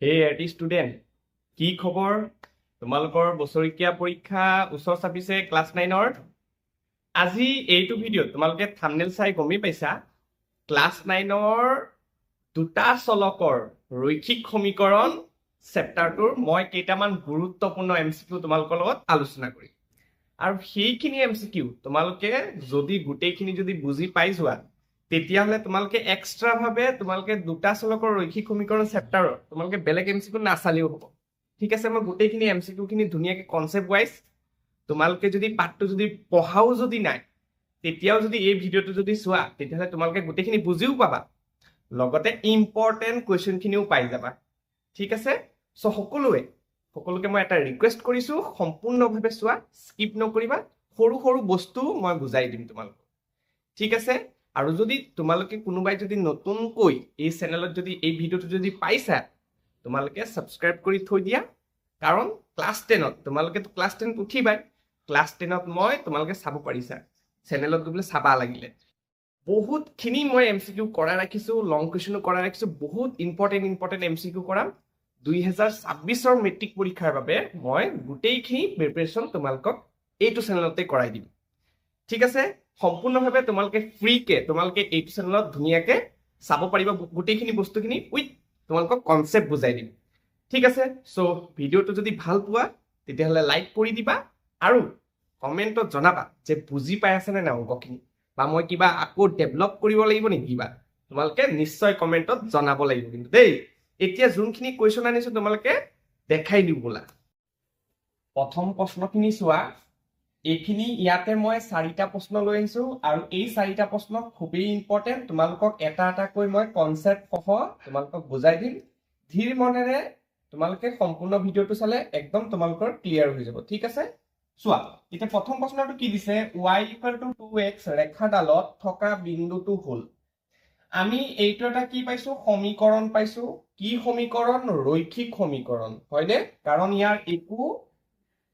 হে এটি ষ্টুডেণ্ট, কি খবৰ? তোমালোকৰ বছৰেকীয়া পৰীক্ষা ওচৰ চাপিছে ক্লাছ 9-ৰ। আজি এইটো ভিডিঅ'ত তোমালোকে থাম্বনেইল চাই গমেই পাইছা, ক্লাছ 9-ৰ দুটা চলকৰ ৰৈখিক সমীকৰণ চেপ্টাৰটোৰ মই কেইটামান গুৰুত্বপূৰ্ণ এমচিকিউ তোমালোকৰ লগত আলোচনা কৰিম। আৰু সেইখিনি এমচিকিউ তোমালোকে যদি গোটেইখিনি যদি বুজি পাই যোৱা, তেতিয়াহ'লে তোমালোকে এক্সট্ৰা ভাৱে তোমালোকে দুটা চলকৰ ৰৈখিক সমীকৰণ চেপ্টাৰৰ তোমালোকে বেলেগ এমচিকিউ নাচালেও হ'ব। ঠিক আছে, মই গোটেইখিনি এমচিকিউ খিনি ধুনীয়াকে কনচেপ্ট ৱাইজ তোমালোকে যদি পাঠটো যদি পঢ়াও যদি নাই, তেতিয়াও যদি এই ভিডিঅ'টো যদি চোৱা, তেতিয়াহ'লে তোমালোকে গোটেইখিনি বুজিও পাবা, লগতে ইম্পৰ্টেণ্ট কুৱেশ্যন খিনিও পাই যাবা। ঠিক আছে, চ' সকলোকে মই এটা ৰিকুৱেষ্ট কৰিছো, সম্পূৰ্ণভাৱে চোৱা, স্কিপ নকৰিবা। সৰু সৰু বস্তু মই বুজাই দিম তোমালোকক। ঠিক আছে, আৰু যদি তোমালোকে কোনোবাই যদি নতুনকৈ এই চেনেলত যদি এই ভিডিঅ'টো যদি পাইছা, তোমালোকে ছাবস্ক্ৰাইব কৰি থৈ দিয়া। কাৰণ ক্লাছ 10ত তোমালোকেতো ক্লাছ 10 উঠিবাই, ক্লাছ 10ত মই তোমালোকে চাব পাৰিছা, চেনেলত গৈ পেলাই চাবা লাগিলে। বহুতখিনি মই এমচিকিউ কৰা ৰাখিছো, লং কুৱেশ্যনো কৰা ৰাখিছো, বহুত ইম্পৰ্টেণ্ট এমচিকিউ কৰাম। 2026ৰ মেট্ৰিক পৰীক্ষাৰ বাবে মই গোটেইখিনি প্ৰিপাৰেশ্যন তোমালোকক এইটো চেনেলতে কৰাই দিম। ঠিক আছে, সম্পূৰ্ণভাৱে তোমালোকে ফ্ৰীকে তোমালোকে এইটো চেনেলত ধুনীয়াকে চাব পাৰিবা গোটেইখিনি বস্তুখিনি উইথ তোমালোকক কনচেপ্ট বুজাই দিম। ঠিক আছে, চ' ভিডিঅ'টো যদি ভাল পোৱা তেতিয়াহ'লে লাইক কৰি দিবা আৰু কমেণ্টত জনাবা যে বুজি পাই আছে নে নাই অংকখিনি, বা মই কিবা আকৌ ডেভেলপ কৰিব লাগিব নেকি কিবা, তোমালোকে নিশ্চয় কমেণ্টত জনাব লাগিব কিন্তু দেই। এতিয়া যোনখিনি কুৱেশ্যন আনিছো তোমালোকে দেখাই দিওঁ ব'লা। প্ৰথম প্ৰশ্নখিনি চোৱা, এইখিনি ইয়াতে মই 4টা প্ৰশ্ন লৈ আহিছো, আৰু এই 4টা প্ৰশ্ন খুবেই ইম্পৰ্টেণ্ট। তোমালোকক এটা এটাকৈ মই কনচেপ্ট সহ তোমালোকক বুজাই দিম। ধীৰ মনেৰে তোমালোকে সম্পূৰ্ণ ভিডিঅ'টো চালে একদম তোমালোকৰ ক্লিয়াৰ হৈ যাব। ঠিক আছে, চোৱা এতিয়া প্ৰথম প্ৰশ্নটো কি দিছে, y = 2x ৰেখাডালত থকা বিন্দুটো হ'ল। আমি এইটো এটা কি পাইছো, সমীকৰণ পাইছো। কি সমীকৰণ? ৰৈখিক সমীকৰণ, হয়নে? কাৰণ ইয়াৰ একো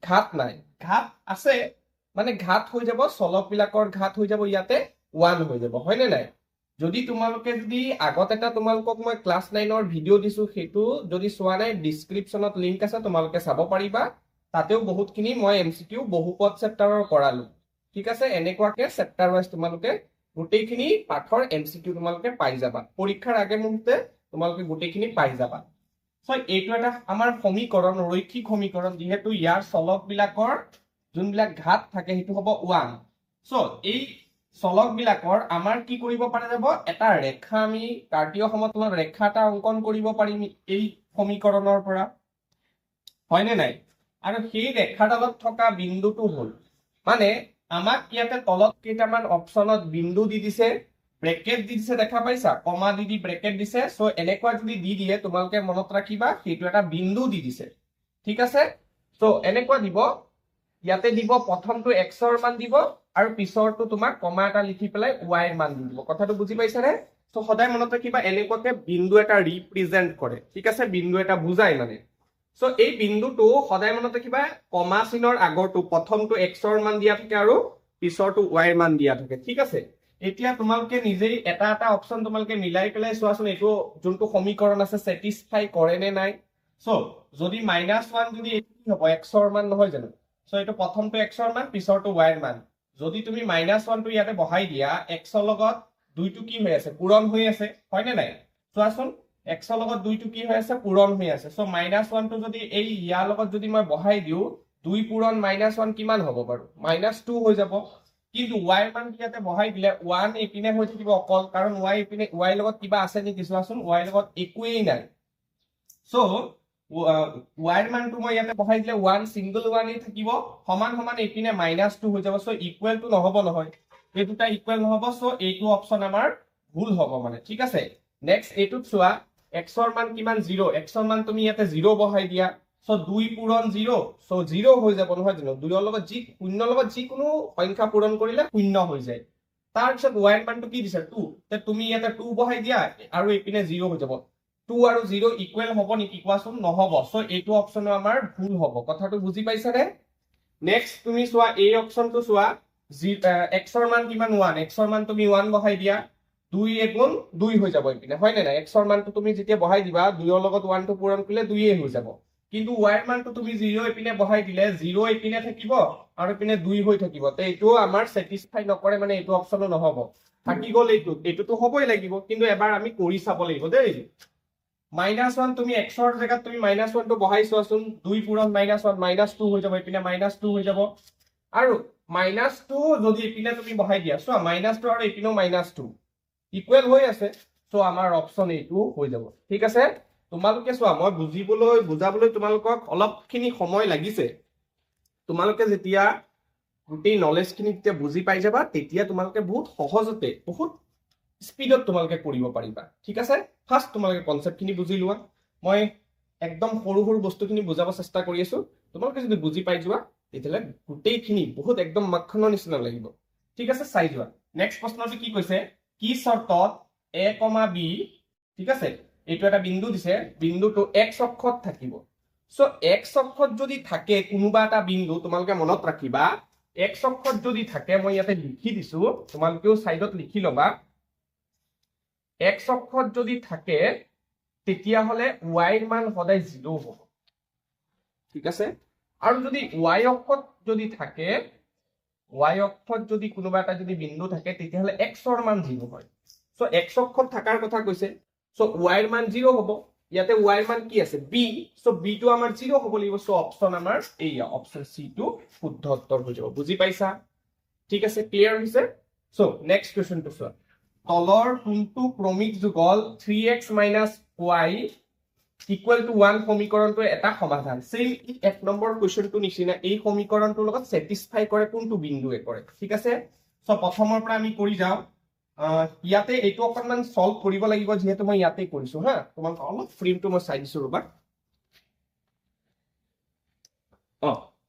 ঘাত নাই, ঘাত আছে মানে ঘাত হৈ যাব, চলক বিলাকৰ ঘাত হৈ যাব, ইয়াতে 1 হৈ যাব, হয়নে নাই? যদি তোমালোকে যদি আগত এটা তোমালোকক মই ক্লাছ 9ৰ ভিডিঅ' দিছো, সেইটো যদি চোৱা নাই, ডিছক্ৰিপশ্যনত লিংক আছে, তোমালোকে চাব পাৰিবা। তাতেও বহুতখিনি মই এমচিকিউ বহুপদ চেপ্টাৰৰ কৰালো। ঠিক আছে, এনেকুৱাকে চেপ্টাৰ ৱাইজ তোমালোকে গোটেইখিনি পাঠৰ এমচিকিউ তোমালোকে পাই যাবা। পৰীক্ষাৰ আগে মুহূৰ্তে তোমালোকে গোটেইখিনি পাই যাবা। এইটো এটা আমাৰ সমীকৰণ, ৰৈখিক সমীকৰণ, যিহেতু ইয়াৰ চলক বিলাকৰ যোনবিলাক ঘাত থাকে সেইটো হ'ব 1। এই চলক বিলাকৰ আমাৰ কি কৰিব পৰা যাব, এটা ৰেখা, আমি কাৰ্তীয় সমতলত ৰেখা এটা অংকন কৰিব পাৰিম এই সমীকৰণৰ পৰা, হয়নে নাই? আৰু সেই ৰেখাডালত থকা বিন্দুটো হ'ল, মানে আমাক ইয়াতে তলত কেইটামান অপশ্যনত বিন্দু দি দিছে, ব্ৰেকেট দি দিছে, দেখা পাইছা, কমা দি ব্ৰেকেট দিছে। চ' এনেকুৱা যদি দি দিয়ে তোমালোকে মনত ৰাখিবা সেইটো এটা বিন্দু দি দিছে। ঠিক আছে, চ' এনেকুৱা দিব, ইয়াতে দিব প্ৰথমটো x ৰ মান দিব, আৰু পিছৰটো তোমাক কমা এটা লিখি পেলাই y ৰ মান দি দিব। কথাটো বুজি পাইছানে? চ' সদায় মনত ৰাখিবা এনেকুৱাকে বিন্দু এটা ৰিপ্ৰেজেন্ট কৰে। ঠিক আছে, বিন্দু এটা বুজাই মানে। চ' এই বিন্দুটো সদায় মনত ৰাখিবা, কমা চিনৰ আগৰটো প্ৰথমটো x ৰ মান দিয়া থাকে আৰু পিছৰটো y ৰ মান দিয়া থাকে। ঠিক আছে, এতিয়া তোমালোকে নিজেই এটা এটা অপশ্যন তোমালোকে মিলাই পেলাই চোৱাচোন, এইটো যোনটো সমীকৰণ আছে চেটিছফাই কৰে নে নাই। চ' যদি -1 যদি এইটো কি হ'ব, x ৰ মান নহয় জানো? চ' এইটো প্ৰথমটো x ৰ মান, পিছৰটো y ৰ মান। যদি তুমি -1টো ইয়াতে বহাই দিয়া, x ৰ লগত 2টো কি হৈ আছে, পূৰণ হৈ আছে, হয়নে নাই? চোৱাচোন, x ৰ লগত 2টো কি হৈ আছে, পূৰণ হৈ আছে। চ' -1টো যদি এই ইয়াৰ লগত যদি মই বহাই দিওঁ, 2 পূৰণ -1 কিমান হ'ব বাৰু? -2 হৈ যাব। কিন্তু y ৰ মান ইয়াতে বহাই দিলে 1 এইপিনে হৈ থাকিব অকল, কাৰণ y এইপিনে y ৰ লগত কিবা আছে নেকি চোৱাচোন, y ৰ লগত একোৱেই নাই। চ' y ৰ মানটো মই ইয়াতে বহাই দিলে 1 চিংগল 1 এই থাকিব, সমান সমান এইপিনে -2 হৈ যাব। চ' ইকুৱেল টু নহ'ব নহয়, এই দুটা ইকুৱেল নহ'ব। চ' এইটো অপশ্যন আমাৰ ভুল হ'ব মানে। ঠিক আছে, নেক্সট এইটোত চোৱা, x ৰ মান কিমান, 0। x ৰ মান তুমি ইয়াতে 0 বহাই দিয়া। চ' 2 পূৰণ 0, চ' 0 হৈ যাব, নহয় জানো? 2ৰ লগত শূন্যৰ লগত যিকোনো সংখ্যা পূৰণ কৰিলে 0 হৈ যায়। তাৰপিছত y ৰ মানটো কি দিছে, 2। তুমি ইয়াতে 2 বহাই দিয়া আৰু এইপিনে 0 হৈ যাব। 2 আৰু 0 ইকুৱেল হ'ব নেকি কোৱাচোন? নহ'ব। চ' এইটো অপশ্যনো আমাৰ ভুল হ'ব। কথাটো বুজি পাইছানে? নেক্সট তুমি চোৱা, এই অপশ্যনটো চোৱা, x ৰ মান কিমান, 1। x ৰ মান তুমি 1 বহাই দিয়া। 2 এগুণ 2 হৈ যাব ইপিনে হয় নে নাই x ৰ মানটো তুমি যেতিয়া বহাই দিবা 2 ৰ লগত 1 টো পূৰণ কৰিলে 2 এ হৈ যাব কিন্তু y ৰ মানটো তুমি 0 ইপিনে বহাই দিলে 0 ইপিনে থাকিব আৰু ইপিনে 2 হৈ থাকিব তে এইটো আমাৰ স্যাটিসফাই নকৰে মানে এইটো অপচনো নহব থাকি গল এইটোটো হবই লাগিব কিন্তু এবাৰ আমি কৰি চাব লাগিব দেই -1 তুমি x ৰ জায়গাত তুমি -1 টো বহাই চোৱাচোন 2 পূৰণ -1 -2 হৈ যাব ইপিনে -2 হৈ যাব আৰু -2 যদি ইপিনে তুমি বহাই দিয়া চোৱা -2 আৰু ইপিনেও -2 ইকুৱেল হৈ আছে সো আমাৰ অপচন এইটো হৈ যাব ঠিক আছে তোমালোকে চোৱা মই বুজাবলৈ তোমালোকক অলপখিনি সময় লাগিছে তোমালোকে যেতিয়া গোটেই নলেজখিনি যেতিয়া বুজি পাই যাবা তেতিয়া তোমালোকে বহুত সহজতে বহুত স্পীডত তোমালোকে কৰিব পাৰিবা ঠিক আছে ফাৰ্স্ট তোমালোকে কনসেপ্টখিনি বুজি লোৱা মই একদম সৰু সৰু বস্তুখিনি বুজাব চেষ্টা কৰি আছো তোমালোকে যদি বুজি পাই যোৱা তেতিয়ালে গোটেইখিনি বহুত একদম মাখনৰ নিচিনা লাগিব ঠিক আছে চাই যোৱা নেক্সট প্ৰশ্নটো কি কৈছে কি শৰ্তত a, b ঠিক আছে এইটো এটা বিন্দু দিছে বিন্দুটো x অক্ষত থাকিব সো x অক্ষত যদি থাকে কোনোবা এটা বিন্দু তোমালোকে মনত ৰাখিবা x অক্ষত যদি থাকে মই ইয়াতে লিখি দিছো তোমালোকেও সাইডত লিখি লবা x অক্ষত যদি থাকে তেতিয়া হলে y ৰ মান সদায় 0 হ'ব ঠিক আছে আৰু যদি y অক্ষত যদি থাকে y অক্ষত যদি কোনোবা এটা যদি বিন্দু থাকে তেতিয়া হলে x ৰ মান 0 হয় সো x অক্ষত থাকাৰ কথা কৈছে সো y ৰ মান 0 হ'ব ইয়াতে y ৰ মান কি আছে b সো b টো আমাৰ 0 হ'ব লাগিব সো অপচন আমাৰ এইয়া অপচন c টো শুদ্ধ উত্তৰ হৈ যাব বুজি পাইছা ঠিক আছে ক্লিয়াৰ হৈছে সো নেক্সট কোৱেশ্চন টো চোৱা তলৰ কোনটো ক্ৰমিক যুগল 3x y ইকুৱেল টু 1 সমীকৰণটোৰ এটা সমাধান সেম এক নম্বৰ কোৱেশ্চনটো নিচিনা এই সমীকৰণটোৰ লগত স্যাটিসফাই কৰে কোনটো বিন্দুৱে কৰে ঠিক আছে সো প্ৰথমৰ পৰা আমি কৰি যাও ইয়াতে এইটো অকনমান সলভ কৰিব লাগিব যেহেতু মই ইয়াতে কৰিছো হা তোমাক অলপ ফ্ৰেমটো মই চাই দিছো ৰবা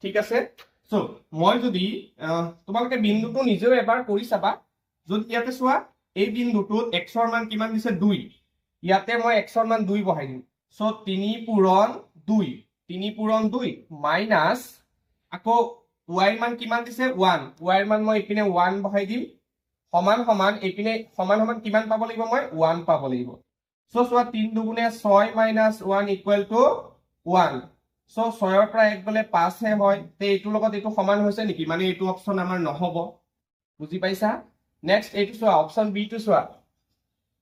ঠিক আছে সো মই যদি তোমালোকে বিন্দুটো নিজেও এবাৰ কৰি চাবা যদি ইয়াতে চোৱা এই বিন্দুটোত x ৰ মান কিমান দিছে 2 ইয়াতে মই x ৰ মান 2 বহাই দিম সো 3 পূৰণ 2 মাইনাস আকৌ y ৰ মান কিমান দিছে 1 y ৰ মান মই ইপিনে 1 বহাই দিম সমান সমান ইপিনে সমান সমান কিমান পাব লাগিব মই 1 পাব লাগিব সো চোৱা 3 দুগুণে 6 1 ইকুৱেল টু 1 সো 6 ৰ পৰা 1 গলে 5 হে হয় তে এইটো লগত এইটো সমান হৈছে নেকি মানে এইটো অপচন আমাৰ নহব বুজি পাইছা নেক্সট এইটো চোৱা অপচন বি টো চোৱা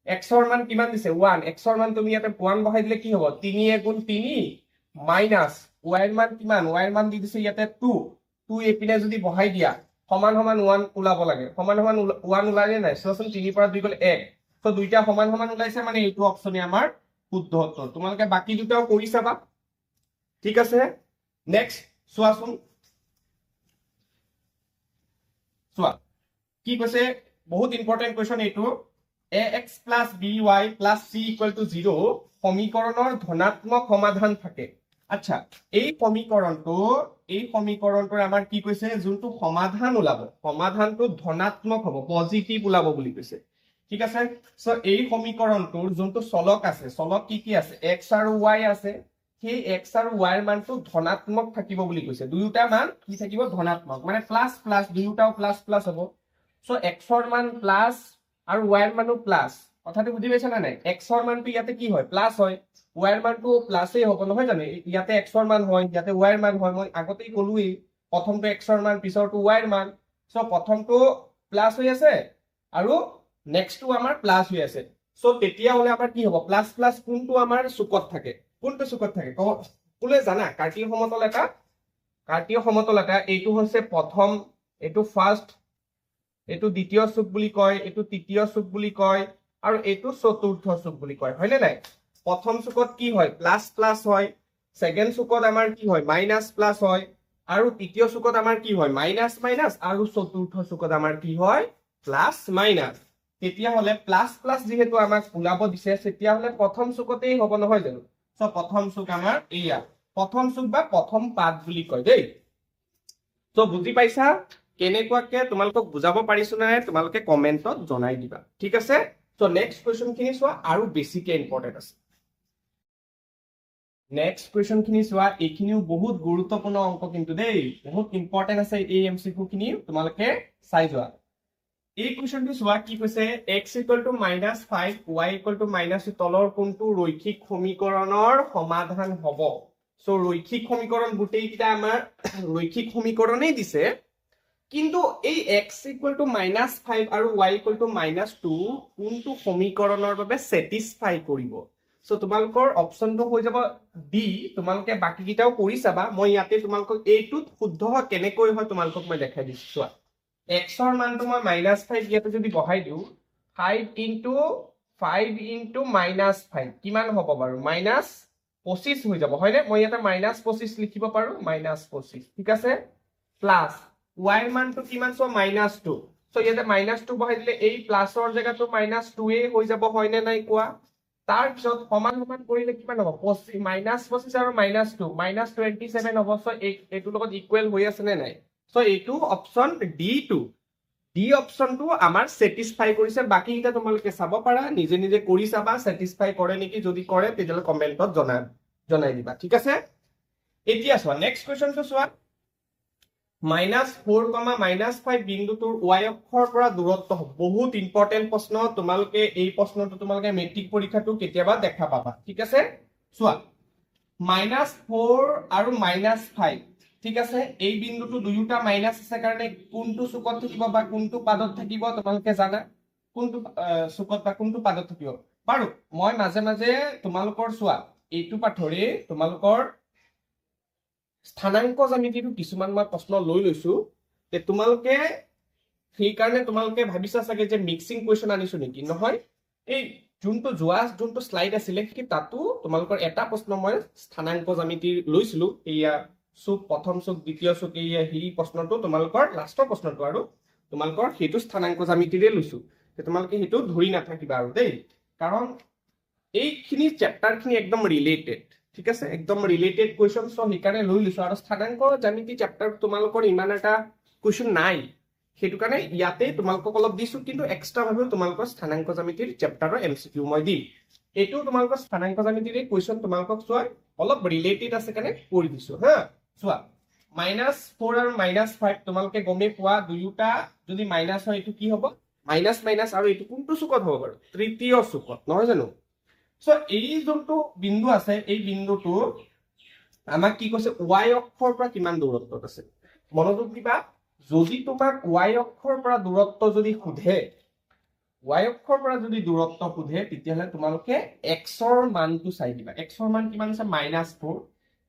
x ৰ মান কিমান দিছে 1 x ৰ মান তুমি ইয়াতে 1 বহাই দিলে কি হ'ব 3 গুণ 3 মাইনাস y ৰ মান কিমান y ৰ মান দি দিছে ইয়াতে 2 এপিনে যদি বহাই দিয়া সমান সমান 1 ওলাব লাগে সমান সমান 1 ওলালে নাই চোৱাচোন 3 পৰা 2 গলে 1 সো দুইটা সমান সমান ওলাইছে মানে এইটো অপচনে আমাৰ শুদ্ধ উত্তৰ তোমালোকে বাকি দুটাও কৰি চাবা ঠিক আছে নেক্সট চোৱাচোন চোৱা কি কৈছে বহুত ইম্পৰ্টেন্ট কোৱেশ্চন এইটো ax plus by plus c equal to 0 সমীকৰণৰ ধনাত্মক সমাধান থাকে আচ্ছা এই সমীকৰণটোৰ আমাৰ কি কৈছে যোনটো সমাধান ওলাব সমাধানটো ধনাত্মক হ'ব পজিটিভ ওলাব বুলি কৈছে ঠিক আছে সো এই সমীকৰণটোৰ যোনটো চলক আছে চলক কি আছে x আৰু y আছে সেই x আৰু y ৰ মানটো ধনাত্মক থাকিব বুলি কৈছে দুয়োটা মান কি থাকিব ধনাত্মক মানে প্লাস প্লাস দুয়োটাও প্লাস প্লাস হ'ব সো x ৰ মান প্লাস আৰু y ৰ মানো প্লাস কথাটো বুজি পাইছা না নাই x ৰ মানটো ইয়াতে কি হয় প্লাস হয় y ৰ মানটো প্লাসই হ'ব নহয় জানো ইয়াতে x ৰ মান হয় ইয়াতে y ৰ মান হয় মই আগতেই ক'লোই প্ৰথমটো x ৰ মান পিছৰটো y ৰ মান সো প্ৰথমটো প্লাস হৈ আছে আৰু নেক্সটটো আমাৰ প্লাস হৈ আছে সো তেতিয়া হলে আমাৰ কি হ'ব প্লাস প্লাস কোনটো আমাৰ চুকত থাকে কোলে জানা কাৰ্তীয় সমতল এটা এইটো হৈছে প্ৰথম এইটো ফাৰ্স্ট এইটো দ্বিতীয় চুক বুলি কয় এইটো তৃতীয় চুক বুলি কয় আৰু এইটো চতুৰ্থ চুক বুলি কয় হয়নে নাই প্ৰথম চুকত কি হয় প্লাস প্লাস হয় সেকেন্ড চুকত আমাৰ কি হয় মাইনাস প্লাস হয় আৰু তৃতীয় চুকত আমাৰ কি হয় মাইনাস মাইনাস আৰু চতুৰ্থ চুকত আমাৰ কি হয় প্লাস মাইনাস তেতিয়া হলে প্লাস প্লাস যেহেতু আমাক ওলাব দিছে তেতিয়া হলে প্ৰথম চুকতেই হ'ব নহয় জানো সো প্ৰথম চুক আমাৰ এইয়া প্ৰথম চুক বা প্ৰথম পাদ বুলি কয় দেই সো বুজি পাইছা কেনেকুৱাকে তোমালোকক বুজাব পাৰিছো নাই তোমালোকে কমেন্টত জনাই দিবা ঠিক আছে সো নেক্সট কোৱেশ্চন খিনি চোৱা আৰু বেছিকে ইম্পৰ্টেন্ট আছে নেক্সট কোৱেশ্চন খিনি চোৱা এইখিনিও বহুত গুৰুত্বপূৰ্ণ অংক কিন্তু দেই বহুত ইম্পৰ্টেন্ট আছে এই এমসিকিউ খিনি তোমালোকে চাই যোৱা এই কুৱেশ্যনটো চোৱা কি কৈছে x = -5 y = -2 তলৰ কোনটো ৰৈখিক সমীকৰণৰ সমাধান হ'ব সো ৰৈখিক সমীকৰণ গোটেইকেইটা আমাৰ ৰৈখিক সমীকৰণেই দিছে কিন্তু এই x = -5 আৰু y = -2 কোনটো সমীকৰণৰ বাবে স্যাটিসফাই কৰিব সো তোমালোকৰ অপচনটো হৈ যাব ডি তোমালোকে বাকি কিটাও কৰি চাবা মই ইয়াতে তোমালোকক এইটোত শুদ্ধ কেনেকৈ হয় তোমালোকক মই দেখাই দিছো চোৱা x ৰ মানটো মই -5 ইয়াতে যদি বহাই দিও 5 * 5 * -5 কিমান হ'ব বাৰু -25 হৈ যাব হয়নে মই ইয়াতে -25 লিখিব পাৰো -25 ঠিক আছে প্লাস y ৰ মানটো কিমান সো -2 সো ইয়াতে -2 বহাই দিলে এই প্লাসৰ জায়গাটো -2 এ হৈ যাব হয়নে নাই কোৱা তাৰ পিছত সমান সমান কৰিলে কিমান হ'ব -25 আৰু -2 -27 হ'ব সো এইটো লগত ইকুৱেল হৈ আছে নে নাই সো এইটো অপচন ডি অপচনটো আমাৰ স্যাটিসফাই কৰিছে বাকি কিটা তোমালোকে চাব পাৰা নিজে নিজে কৰি চাবা স্যাটিসফাই কৰে নেকি যদি কৰে তেতিয়ালে কমেন্টত জনাই দিবা ঠিক আছে এতিয়া চোৱা নেক্সট কোৱেশ্চনটো চোৱা -4, -5 বিন্দুটোৰ y অক্ষৰ পৰা দূৰত্ব বহুত ইম্পৰ্টেন্ট প্ৰশ্ন তোমালোকে এই প্ৰশ্নটো তোমালোকে মেট্ৰিক পৰীক্ষাটো কেতিয়াবা দেখা পাবা ঠিক আছে চোৱা -4 আৰু -5 ঠিক আছে এই বিন্দুটো দুয়োটা মাইনাস আছে কাৰণে কোনটো চুকত থাকিব বা কোনটো পাদত থাকিব তোমালোকে জানা কোনটো চুকত বা কোনটো পাদত থাকিব বাৰু মই মাজে মাজে তোমালোকৰ চোৱা এইটো পাঠৰে তোমালোকৰ স্থানাঙ্ক জ্যামিতিটো কিছুমান মই প্ৰশ্ন লৈ লৈছো তে তোমালোকে সেই কাৰণে তোমালোকে ভাবিছা চাগে যে মিক্সিং কোৱেশ্চন আনিছো নেকি নহয় এই যোনটো স্লাইড আছিল কি তাতো তোমালোকৰ এটা প্ৰশ্ন মই স্থানাঙ্ক জ্যামিতি লৈছিলো এইয়া চুক প্ৰথম চুক দ্বিতীয় চুক এইয়া হি প্ৰশ্নটো তোমালোকৰ লাষ্টৰ প্ৰশ্নটো আৰু তোমালোকৰ হেতু স্থানাঙ্ক জ্যামিতিৰে লৈছো তে তোমালোকে হেতু ধৰি নাথাকিবা আৰু দেই কাৰণ এইখিনি চেপ্টাৰখিনি একদম ৰিলেটেড ঠিক আছে একদম ৰিলেটেড কোৱেশ্চন সো হিকানে লৈ লৈছো আৰু স্থানাঙ্ক জ্যামিতি চেপ্টাৰ তোমালোকৰ ইমান এটা কোৱেশ্চন নাই হেতু কাৰণে ইয়াতে তোমালোকক অলপ দিছো কিন্তু এক্সট্ৰা ভাবে তোমালোকৰ স্থানাঙ্ক জ্যামিতিৰ চেপ্টাৰৰ এমসিকিউ মই দিম এটো তোমালোকৰ স্থানাঙ্ক জ্যামিতিৰ কোৱেশ্চন তোমালোকক চোৱা অলপ ৰিলেটেড আছে কাৰণে কৰি দিছো হা চোৱা -4 আৰু -5 তোমালোকে গমে পোৱা দুয়োটা যদি মাইনাস হয় এটো কি হ'ব মাইনাস মাইনাস আৰু এটো কোনটো চুকত হ'ব বাৰু তৃতীয় চুকত নহয় জানো সো এই যোনটো বিন্দু আছে এই বিন্দুটো আমাক কি কৈছে y অক্ষৰ পৰা কিমান দূৰত্বত আছে মনোযোগ দিবা যদি তোমাক y অক্ষৰ পৰা দূৰত্ব যদি খুধে y অক্ষৰ পৰা যদি দূৰত্ব খুধে তেতিয়ালে তোমালোকে x ৰ মানটো চাই দিবা x ৰ মান কিমান আছে -4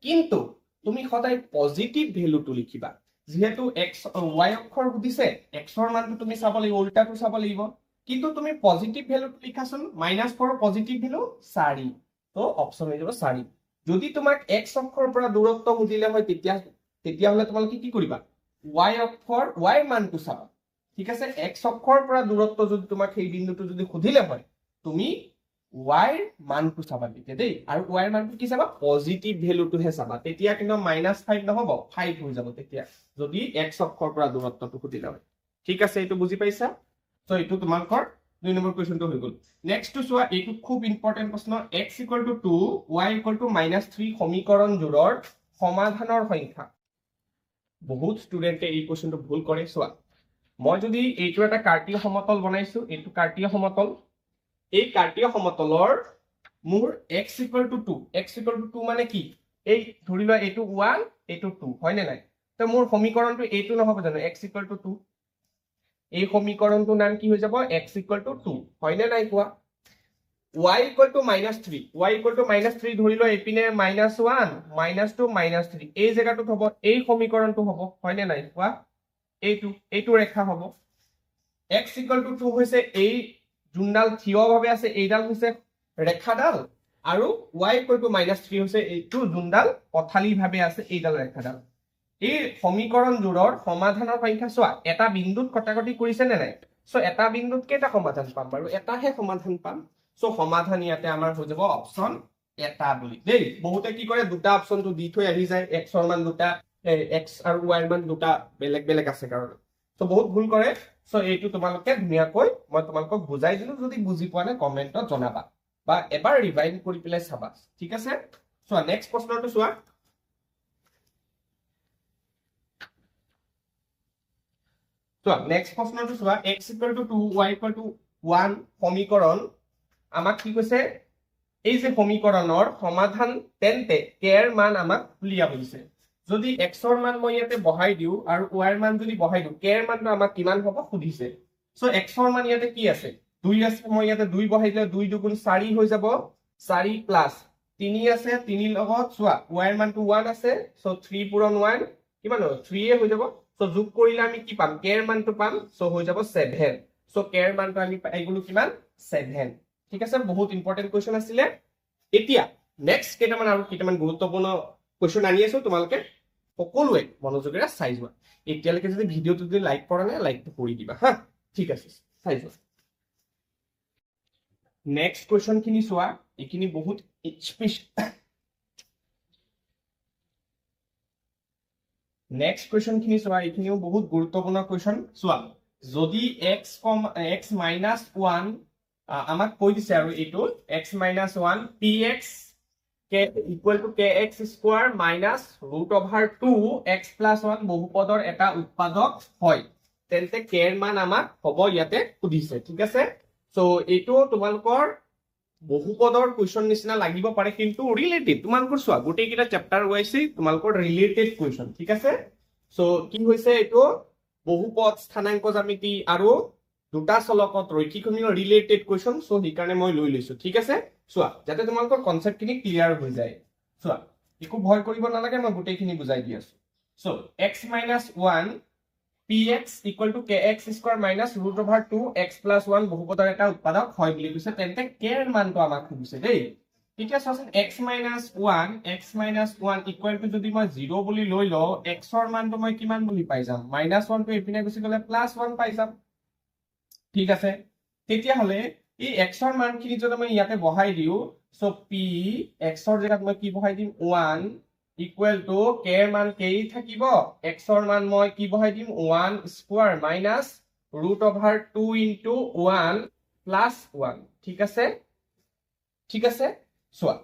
কিন্তু তুমি সদায় পজিটিভ ভ্যালুটো লিখিবা যেহেতু y অক্ষৰ খুদিছে x ৰ মানটো তুমি চাব লাগিব উল্টাটো চাব লাগিব কিন্তু তুমি পজিটিভ ভ্যালুটো লিখাছন -4 পজিটিভ ভ্যালু 4 তো অপচন হৈ যাব 4 যদি তোমাক x অক্ষৰ পৰা দূৰত্ব খুদিলে হয় তেতিয়া হলে তোমালোকে কি কৰিবা y অক্ষৰ y মানটো চাবা ঠিক আছে x অক্ষৰ পৰা দূৰত্ব যদি তোমাক সেই বিন্দুটো যদি খুদিলে হয় তুমি y মানটো চাবা তেতিয়া দেই আৰু y মানটো কি চাবা পজিটিভ ভ্যালুটো হে চাবা তেতিয়া কিন্তু -5 নহব 5 হৈ যাব তেতিয়া যদি x অক্ষৰ পৰা দূৰত্বটো খুদিলে হয় ঠিক আছে এটো বুজি পাইছা সো এটো তোমালোকৰ 2 নম্বৰ কোৱেশ্চনটো হৈ গল নেক্সট চোৱা এটো খুব ইম্পৰ্টেন্ট প্ৰশ্ন x = 2 y = -3 সমীকৰণ জোৰৰ সমাধানৰ সংখ্যা বহুত ষ্টুডেন্টে এই কোৱেশ্চনটো ভুল কৰে চোৱা মই যদি এইটো এটা কাৰ্তীয় সমতল বনাইছো এইটো কাৰ্তীয় সমতল এই কাৰ্তীয় সমতলৰ মোৰ x = 2 x = 2 মানে কি এই ধৰি লোৱা এইটো 1 এইটো 2 হয় নে নাই তো মোৰ সমীকৰণটো এইটো নহব জানো x = 2 এই সমীকৰণটোৰ নাম কি হৈ যাব x = 2 হয় নে নাই কোৱা y = -3 y = -3 ধৰি লোৱা এপিনে -1 -2 -3 এই জায়গাটোত হ'ব এই সমীকৰণটো হ'ব হয় নে নাই কোৱা এইটো ৰেখা হ'ব x = 2 হৈছে এই যোনডাল থিয় ভাবে আছে এইডাল হৈছে ৰেখাডাল আৰু y = -3 হৈছে এইটো যোনডাল পথালি ভাবে আছে এইডাল ৰেখাডাল এই সমীকৰণ জোৰৰ সমাধানৰ সংখ্যা চোৱা এটা বিন্দুত কটাকটি কৰিছে নে নাই সো এটা বিন্দুত কেটা সমাধান পাম বাৰু এটাহে সমাধান পাম সো সমাধান ইয়াতে আমাৰ হৈ যাব অপচন এটা বুলি দেই বহুতে কি কৰে দুটা অপচনটো দি থৈ আহি যায় x ৰ মান দুটা x আৰু y ৰ মান দুটা বেলেগ বেলেগ আছে কাৰণে সো বহুত ভুল কৰে সো এইটো তোমালোকে ধুনিয়াকৈ মই তোমালোকক বুজাই দিলো যদি বুজি পোৱা নাই কমেন্টত জনাবা বা এবাৰ ৰিভাইন্ড কৰি পেলাই চাবা ঠিক আছে চোৱা নেক্সট প্ৰশ্নটো চোৱা চোৱা নেক্সট প্ৰশ্নটো চোৱা x = 2 y = 1 সমীকৰণ আমাক কি কৈছে এই যে সমীকৰণৰ সমাধান তেন্তে k ৰ মান আমাক উলিয়াব দিছে যদি x ৰ মান মই ইয়াতে বহাই দিও আৰু y ৰ মান যদি বহাই দিও k ৰ মানটো আমাক কিমান হ'ব সুধিছে সো x ৰ মান ইয়াতে কি আছে 2 আছে মই ইয়াতে 2 বহাই দিলে 2 2 গুণ 4 হৈ যাব 4 প্লাস 3 আছে 3 লগত চোৱা y ৰ মানটো 1 আছে সো 3 পূৰণ 1 কিমান হ'ব 3 এ হৈ যাব সো যোগ কৰিলে আমি কি পাম k ৰ মানটো পাম সো হৈ যাব 7 সো k ৰ মানটো আমি পাই গলো কিমান 7 ঠিক আছে বহুত ইম্পৰ্টেন্ট কোৱেশ্চন আছিল এতিয়া নেক্সট কেইটামান আৰু কেইটামান গুৰুত্বপূৰ্ণ কোৱেশ্চন আনি আছো তোমালোকে সকলোৱে মনোযোগেৰে চাই যোৱা এতিয়ালৈকে যদি ভিডিওটো যদি লাইক কৰা নাই লাইকটো কৰি দিবা হা ঠিক আছে চাই যোৱা নেক্সট কোৱেশ্চন খিনি চোৱা এইখিনি বহুত নেক্সট কোৱেশ্চন খিনি চোৱা এইখিনিও বহুত গুৰুত্বপূৰ্ণ কোৱেশ্চন চোৱা যদি x minus 1 আমাক কৈ দিছে আৰু এইটো x minus 1 px equal to kx square minus root over 2 x plus 1 বহুপদৰ এটা উৎপাদক হয় তেন্তে k ৰ মান আমাক হ'ব ইয়াতে সুধিছে ঠিক আছে সো এইটো তোমালোকৰ বহুপদৰ কোৱেশ্চন নিচিনা লাগিব পাৰে কিন্তু ৰিলেটেড তোমালোকৰ চোৱা গোটেই কিটা চেপ্টাৰ ওয়াইছে তোমালোকৰ ৰিলেটেড কোৱেশ্চন ঠিক আছে সো কি হৈছে এইটো বহুপদ স্থানাঙ্ক জ্যামিতি আৰু দুটা চলকত ৰৈখিক সমীকৰণ ৰিলেটেড কোৱেশ্চন সো হিকাৰণে মই লৈ লৈছো ঠিক আছে চোৱা যাতে তোমালোকৰ কনসেপ্ট খিনি ক্লিয়াৰ হৈ যায় চোৱা একো ভয় কৰিব নালাগে মই গোটেইখিনি বুজাই দি আছো so x minus 1 px equal to kx square minus root over 2 x plus 1 বহুপদৰ এটা উৎপাদক হয় বুলি কৈছে তেন্তে k ৰ মানটো আমাক খুজিছে দেই এতিয়া চোৱাচোন x minus 1 equal to যদি মই 0 বুলি লৈ লও x ৰ মানটো মই কিমান বুলি পাই যাম -1 টো এপিনে গুছি গলে +1 পাই যাম ঠিক আছে তেতিয়া হলে এই x ৰ মানখিনি যদি মই ইয়াতে বহাই দিও সো p x ৰ জায়গাত মই কি বহাই দিম 1 equal to k ৰ মান k থাকিব x ৰ মান মই কি বহাই দিম 1 square minus root over 2 into 1 plus 1 ঠিক আছে চোৱা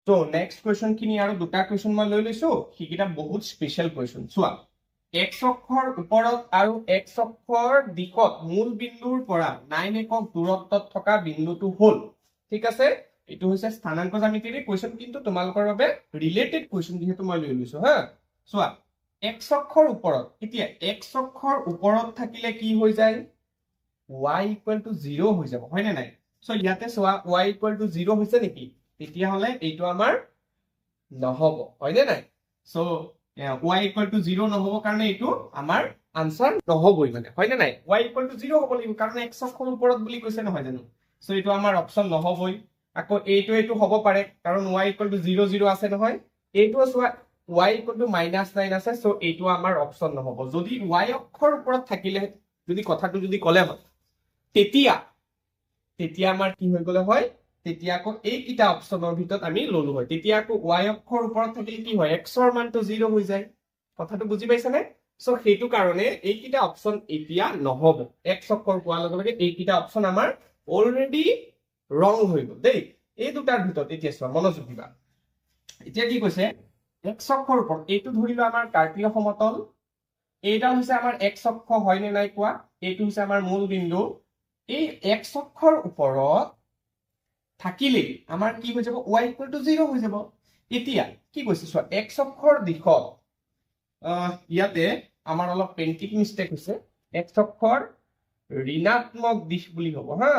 So next question খিনি আৰু দুটা question মই লৈ লৈছো হিকিটা বহুত স্পেশাল question চোৱা x অক্ষৰ ওপৰত আৰু x অক্ষৰ দিশত মূল বিন্দুৰ পৰা 9 একক দূৰত্বত থকা বিন্দুটো হল ঠিক আছে এটো হৈছে স্থানাঙ্ক জ্যামিতিৰ question কিন্তু তোমালোকৰ বাবে ৰিলেটেড question যেহেতু মই লৈ লৈছো হা চোৱা x অক্ষৰ ওপৰত এতিয়া x অক্ষৰ ওপৰত থাকিলে কি হৈ যায় y = 0 হৈ যাব হয় নে নাই সো ইয়াতে চোৱা y = 0 হৈছে নেকি তেতিয়া হলে এইটো আমাৰ নহব হয় নে নাই সো y = 0 নহব কাৰণে এইটো আমাৰ আনসাৰ নহবই মানে হয় নে নাই y = 0 হ'ব লাগিব কাৰণ x অক্ষৰ ওপৰত বুলি কৈছে নহয় জানো সো এইটো আমাৰ অপচন নহবই আকৌ এইটো হ'ব পাৰে কাৰণ y = 0 0 আছে নহয় এইটো চোৱা y = -9 আছে সো এইটো আমাৰ অপচন নহব যদি y অক্ষৰ ওপৰত থাকিলে যদি কথাটো যদি কলে হয় তেতিয়া আমাৰ কি হৈ গলে হয় তেতিয়া আকৌ এই কিটা অপচনৰ ভিতৰত আমি ললো হয় তেতিয়া আকৌ y অক্ষৰ ওপৰত থাকিলে কি হয় x ৰ মানটো 0 হৈ যায় কথাটো বুজি পাইছানে সো সেইটো কাৰণে এই কিটা অপচন এতিয়া নহব x অক্ষৰ পোৱাৰ লগে লগে এই কিটা অপচন আমাৰ অলৰেডি ৰং হৈ গল দেই এই দুটাৰ ভিতৰত এতিয়া চোৱা মনোযোগ দিবা এতিয়া কি কৈছে x অক্ষৰ ওপৰত এইটো ধৰিলো আমাৰ কাৰ্তীয় সমতল এইটা হৈছে আমাৰ x অক্ষ হয় নে নাই কোৱা এইটো হৈছে আমাৰ মূল বিন্দু এই x অক্ষৰ ওপৰত থাকিলে আমাৰ কি হৈ যাব y = 0 হৈ যাব এতিয়া কি কৈছে চোৱা x অক্ষৰ দিশত ইয়াতে আমাৰ অলপ পেন্টিং মিস্টেক হৈছে x অক্ষৰ ঋণাত্মক দিশ বুলি হ'ব হা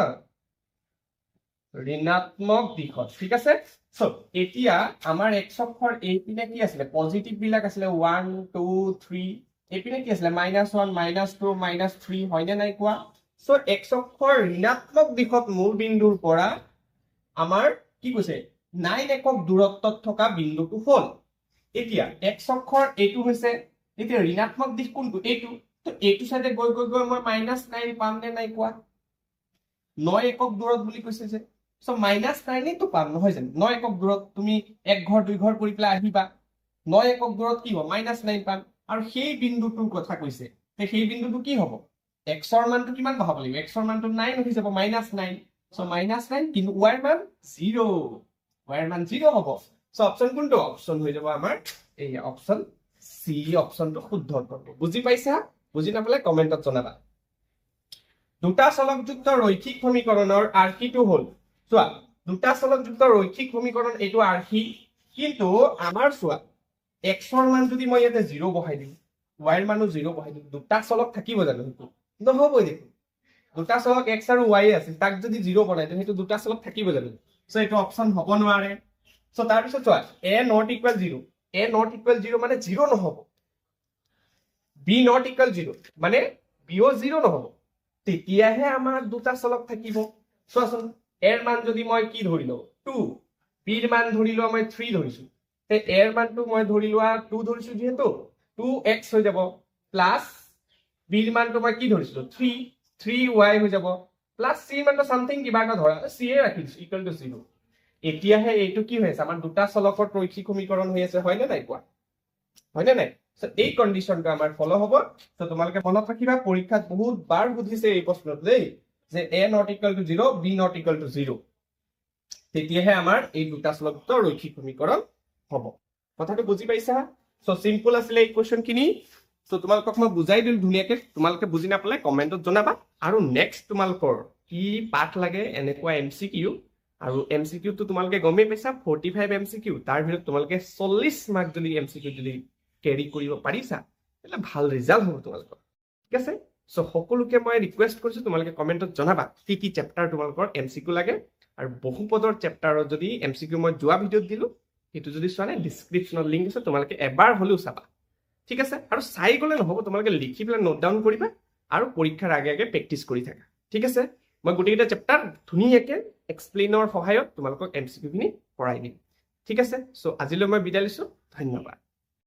ঋণাত্মক দিশত ঠিক আছে সো এতিয়া আমাৰ x অক্ষৰ এইপিনে কি আছিল পজিটিভ বিলাক আছিল 1 2 3 এইপিনে কি আছিল -1 -2 -3 হয় নে নাই কোৱা সো x অক্ষৰ ঋণাত্মক দিশত মূল বিন্দুৰ পৰা আমাৰ কি কৈছে 9 একক দূৰত্বত থকা বিন্দুটো হল এতিয়া x অক্ষৰ এইটো হৈছে এতিয়া ঋণাত্মক দিশ কোনটো এইটো তো এইটো সাইডে গৈ মই -9 পাম নে নাই কোৱা 9 একক দূৰত বুলি কৈছে যে সো -9 তো পাম নহয় জানো 9 একক দূৰত তুমি এক ঘৰ দুই ঘৰ কৰি পেলাই আহিবা 9 একক দূৰত কি হ'ব -9 পাম আৰু সেই বিন্দুটোৰ কথা কৈছে সেই বিন্দুটো কি হ'ব x ৰ মানটো কিমান বহাব লাগিব x ৰ মানটো 9 হৈ যাব -9 সো -9 কিন্তু y ৰ মান 0 y ৰ মান 0 হ'ব সো অপচন কোনটো অপচন হৈ যাব আমাৰ এই অপচন সি অপচনটো শুদ্ধ উত্তৰ বুজি পাইছা বুজি নাপালে কমেন্টত জনাবা দুটা চলকযুক্ত ৰৈখিক সমীকৰণৰ আৰ্হিটো হ'ল চোৱা দুটা চলকযুক্ত ৰৈখিক সমীকৰণ এইটো আৰ্হি কিন্তু আমাৰ চোৱা x ৰ মান যদি মই ইয়াতে 0 বহাই দিওঁ y ৰ মানো 0 বহাই দিওঁ দুটা চলক থাকিব জানো সেইটো নহবই দেখোন দুটা চলক x আৰু y আছে তাক যদি 0 বনাই দিওঁ সেইটো দুটা চলক থাকিব জানো সো এইটো অপচন হ'ব নোৱাৰে সো তাৰ পিছত চোৱা a not equal 0 a not equal 0 মানে 0 নহব b not equal 0 মানে b ও 0 নহব তেতিয়াহে আমাৰ দুটা চলক থাকিব চোৱাচোন a ৰ মান যদি মই কি ধৰিলো 2 b ৰ মান ধৰিলো মই 3 ধৰিছো তে a ৰ মানটো মই ধৰিলোৱা 2 ধৰিছো যেহেতু 2x হৈ যাব প্লাস b ৰ মানটো মই কি ধৰিছিলো 3y হৈ যাব প্লাস c ৰ মানটো সামথিং কিবা এটা ধৰা c এ ৰাখিছো ইকুৱেল টু 0 এতিয়াহে এইটো কি হৈ আছে আমাৰ দুটা চলকৰ ৰৈখিক সমীকৰণ হৈ আছে হয় নে নাই কোৱা হয় নে নাই সো এই কন্ডিশনটো আমাৰ ফলো হ'ব সো তোমালোকে মনত ৰাখিবা পৰীক্ষাত বহুত বাৰ বুজিছে এই প্ৰশ্নটো দেই যে a not equal to 0 b not equal to 0 তেতিয়াহে আমাৰ এই দুটা চলকযুক্ত ৰৈখিক সমীকৰণ হ'ব কথাটো বুজি পাইছা সো সিম্পল আছিল এই কোৱেশ্চনখিনি সো তোমালোকক মই বুজাই দিল ধুনিয়াকে তোমালোকে বুজি নাপালে কমেন্টত জনাবা আৰু নেক্সট তোমালোকৰ কি পাঠ লাগে এনেকুৱা এমসিকিউ আৰু এমসিকিউ তো তোমালোকে গমেই পাইছা 45 এমসিকিউ তাৰ ভিতৰত তোমালোকে 40 মাৰ্ক যদি এমসিকিউ যদি ক্যাৰি কৰিব পাৰিছা তেলে ভাল ৰিজাল্ট হ'ব তোমালোকৰ ঠিক আছে সো সকলোকে মই ৰিকুৱেষ্ট কৰিছো তোমালোকে কমেন্টত জনাবা কি চেপ্টাৰ তোমালোকৰ এমসিকিউ লাগে আৰু বহুপদৰ চেপ্টাৰত যদি এমসিকিউ মই যোৱা ভিডিঅত দিলো সেইটো যদি চোৱা নাই ডেসক্ৰিপচনত লিংক আছে তোমালোকে এবাৰ হলেও চাবা ঠিক আছে আৰু চাই গলে নহব তোমালোকে লিখি পেলাই নোট ডাউন কৰিবা আৰু পৰীক্ষাৰ আগে আগে প্ৰেক্টিস কৰি থাকা ঠিক আছে মই গোটেইটা চেপ্টাৰ ধুনিয়াকে এক্সপ্লেইনৰ সহায়ত তোমালোকক এমসিকিউ খিনি পঢ়াই দিম ঠিক আছে সো আজিলৈ মই বিদায় লৈছো ধন্যবাদ